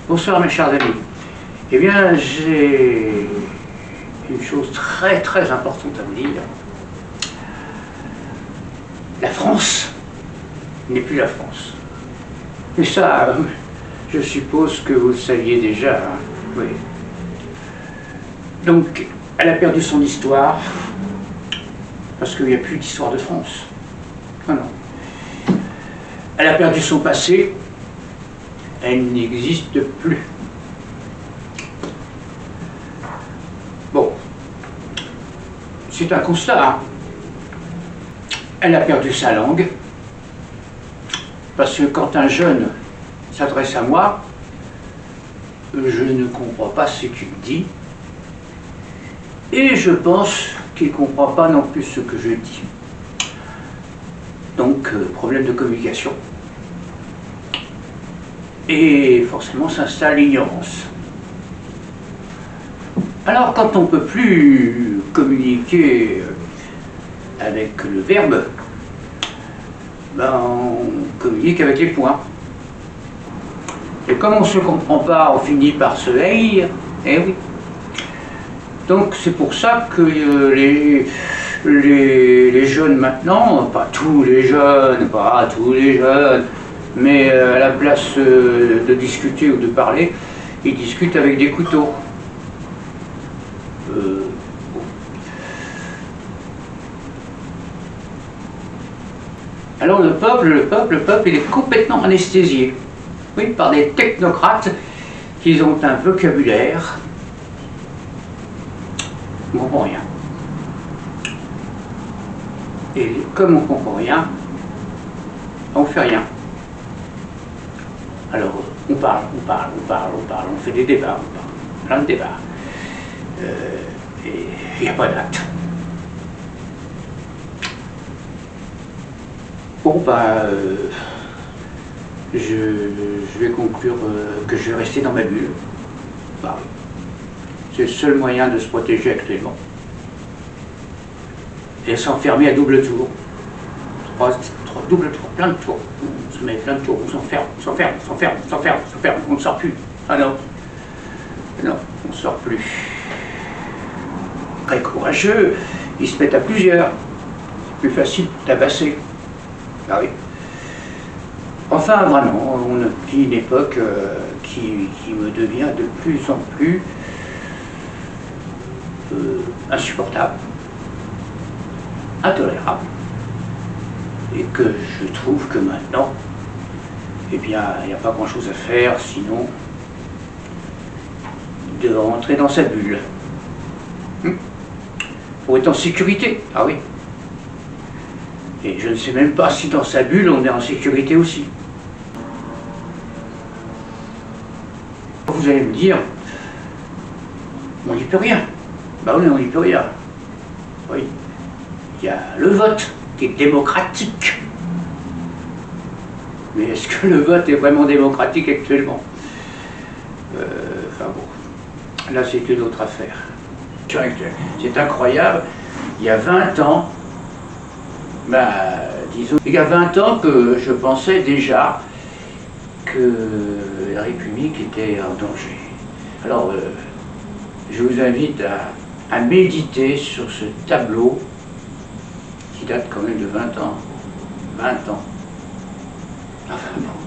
Bonsoir mes chers amis. Eh bien, j'ai une chose très très importante à vous dire. La France n'est plus la France. Mais ça, je suppose que vous le saviez déjà, hein. Oui. Donc, elle a perdu son histoire, parce qu'il n'y a plus d'histoire de France. Ah non. Elle a perdu son passé, elle n'existe plus. Bon, c'est un constat, hein. Elle a perdu sa langue, parce que quand un jeune s'adresse à moi, je ne comprends pas ce qu'il dit, et je pense qu'il ne comprend pas non plus ce que je dis. Donc, problème de communication. Et forcément s'installe l'ignorance. Alors, quand on ne peut plus communiquer avec le verbe, ben, on communique avec les points. Et comme on ne se comprend pas, on finit par se haïr. Eh oui. Donc c'est pour ça que les jeunes maintenant, pas tous les jeunes, mais à la place de discuter ou de parler, ils discutent avec des couteaux. Alors le peuple, il est complètement anesthésié. Oui, par des technocrates qui ont un vocabulaire. On ne comprend rien. Et comme on ne comprend rien, on ne fait rien. Alors, on parle, on fait des débats, plein de débats. Et il n'y a pas d'acte. Bon, bah, je vais conclure que je vais rester dans ma bulle. Bah, oui. C'est le seul moyen de se protéger actuellement. Et s'enfermer à double tour. Double tour, plein de tours. On se met plein de tours, on s'enferme, on ne sort plus. Ah non. Non, on ne sort plus. Très courageux, ils se mettent à plusieurs. C'est plus facile de tabasser. Ah oui. Enfin, vraiment, on vit une époque qui me devient de plus en plus insupportable, intolérable, et que je trouve que maintenant, eh bien, il n'y a pas grand-chose à faire, sinon de rentrer dans sa bulle. Pour être en sécurité, ah oui. Et je ne sais même pas si dans sa bulle, on est en sécurité aussi. Vous allez me dire, on n'y peut rien. Ben oui, on n'y peut rien. Oui. Il y a le vote qui est démocratique. Mais est-ce que le vote est vraiment démocratique actuellement? Enfin bon, là c'est une autre affaire. C'est incroyable, il y a 20 ans, bah, disons, il y a 20 ans que je pensais déjà que la République était en danger. Alors, je vous invite à méditer sur ce tableau qui date quand même de 20 ans. 20 ans. Enfin bon.